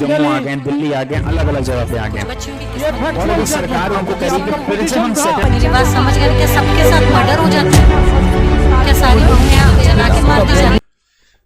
जम्मू आ गए, दिल्ली आ गए, अलग अलग जगह पे आ गए और अभी सरकार उनको करेगी फिर से हम मेरी बात समझ गए क्या? सबके साथ मर्डर हो जाता है क्या? सारी बहुएं जला के मार दी जाती?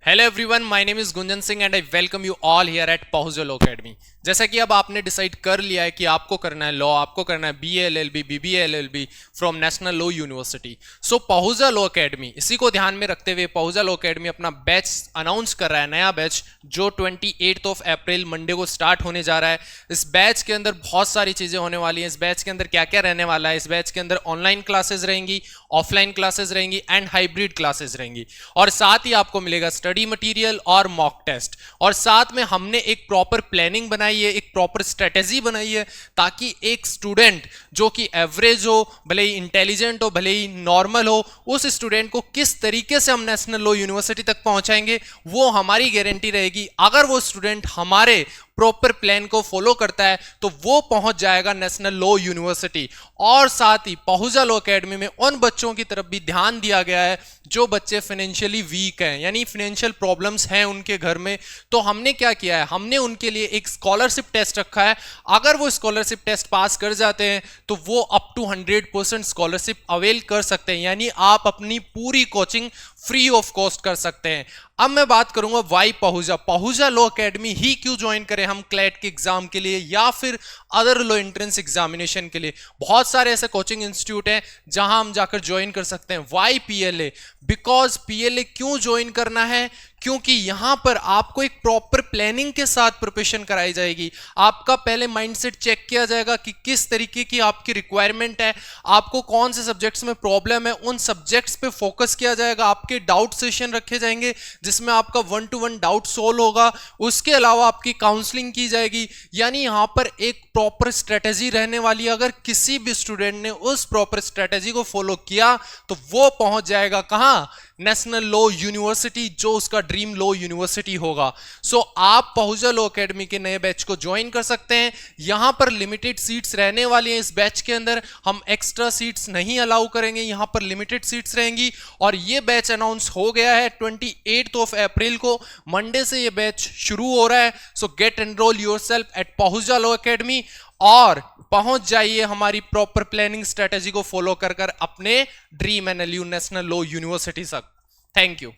Hello everyone, my name is Gunjan Singh and I welcome you all here eight पहुंचो लॉ एकेडमी। जैसा कि अब आपने डिसाइड कर लिया है कि आपको करना है लॉ, आपको करना है BA LLB, BBA LLB from national law university. So पहुंचो लॉ एकेडमी, इसी को ध्यान में रखते हुए पहुंचो लॉ एकेडमी अपना बैच अनाउंस कर रहा है, नया बैच जो 28 अप्रैल मंडे को स्टार्ट होने जा रहा है। इस बैच के अंदर बहुत सारी चीजें होने वाली हैं। इस बैच के अंदर क्या क्या रहने वाला है? इस बैच के अंदर ऑनलाइन क्लासेस रहेंगी, ऑफलाइन क्लासेस रहेंगी एंड हाइब्रिड क्लासेस रहेंगी, और साथ ही आपको मिलेगा स्टडी मटेरियल और मॉक टेस्ट। और साथ में हमने एक प्रॉपर प्लानिंग बनाई है, एक प्रॉपर स्ट्रेटेजी बनाई है, ताकि एक स्टूडेंट जो कि एवरेज हो, भले ही इंटेलिजेंट हो, भले ही नॉर्मल हो, उस स्टूडेंट को किस तरीके से हम नेशनल लॉ यूनिवर्सिटी तक पहुंचाएंगे वो हमारी गारंटी रहेगी। अगर वो स्टूडेंट हमारे प्रॉपर प्लान को फॉलो करता है तो वो पहुंच जाएगा नेशनल लॉ यूनिवर्सिटी। और साथ ही पहुंचा लॉ एकेडमी में उन बच्चों की तरफ भी ध्यान दिया गया है जो बच्चे फाइनेंशियली वीक हैं, यानी फाइनेंशियल प्रॉब्लम्स हैं उनके घर में। तो हमने क्या किया है, हमने उनके लिए एक स्कॉलरशिप टेस्ट रखा है। अगर वो स्कॉलरशिप टेस्ट पास कर जाते हैं तो वो अप टू 100% स्कॉलरशिप अवेल कर सकते हैं, यानी आप अपनी पूरी कोचिंग फ्री ऑफ कॉस्ट कर सकते हैं। अब मैं बात करूंगा वाई पहुंचा लॉ एकेडमी ही क्यों ज्वाइन करें हम क्लैट के एग्जाम के लिए या फिर अदर लॉ एंट्रेंस एग्जामिनेशन के लिए। बहुत सारे ऐसे कोचिंग इंस्टीट्यूट हैं जहां हम जाकर ज्वाइन कर सकते हैं। Why PLA? बिकॉज पीएलए क्यों ज्वाइन करना है? क्योंकि यहां पर आपको एक प्रॉपर प्लानिंग के साथ प्रिपरेशन कराई जाएगी। आपका पहले माइंडसेट चेक किया जाएगा कि किस तरीके की आपकी रिक्वायरमेंट है, आपको कौन से सब्जेक्ट्स में प्रॉब्लम है, उन सब्जेक्ट्स पे फोकस किया जाएगा। आपके डाउट सेशन रखे जाएंगे जिसमें आपका 1-to-1 डाउट सोल्व होगा। उसके अलावा आपकी काउंसलिंग की जाएगी, यानी यहां पर एक प्रॉपर स्ट्रेटेजी रहने वाली है। अगर किसी भी स्टूडेंट ने उस प्रॉपर स्ट्रेटेजी को फॉलो किया तो वो पहुंच जाएगा कहां? नेशनल लॉ यूनिवर्सिटी, जो उसका ड्रीम लॉ यूनिवर्सिटी होगा। सो आप पहुंचा लॉ एकेडमी के नए बैच को ज्वाइन कर सकते हैं। यहां पर लिमिटेड सीट्स रहने वाली हैं। इस बैच के अंदर हम एक्स्ट्रा सीट्स नहीं अलाउ करेंगे, यहां पर लिमिटेड सीट्स रहेंगी। और ये बैच अनाउंस हो गया है 28 अप्रैल को, मंडे से ये बैच शुरू हो रहा है। So get enroll yourself at Pahuncha law academy और पहुंच जाइए हमारी प्रॉपर प्लानिंग स्ट्रेटेजी को फॉलो कर अपने dream NLU national law university तक। Thank you.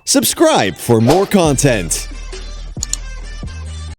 Subscribe for more content.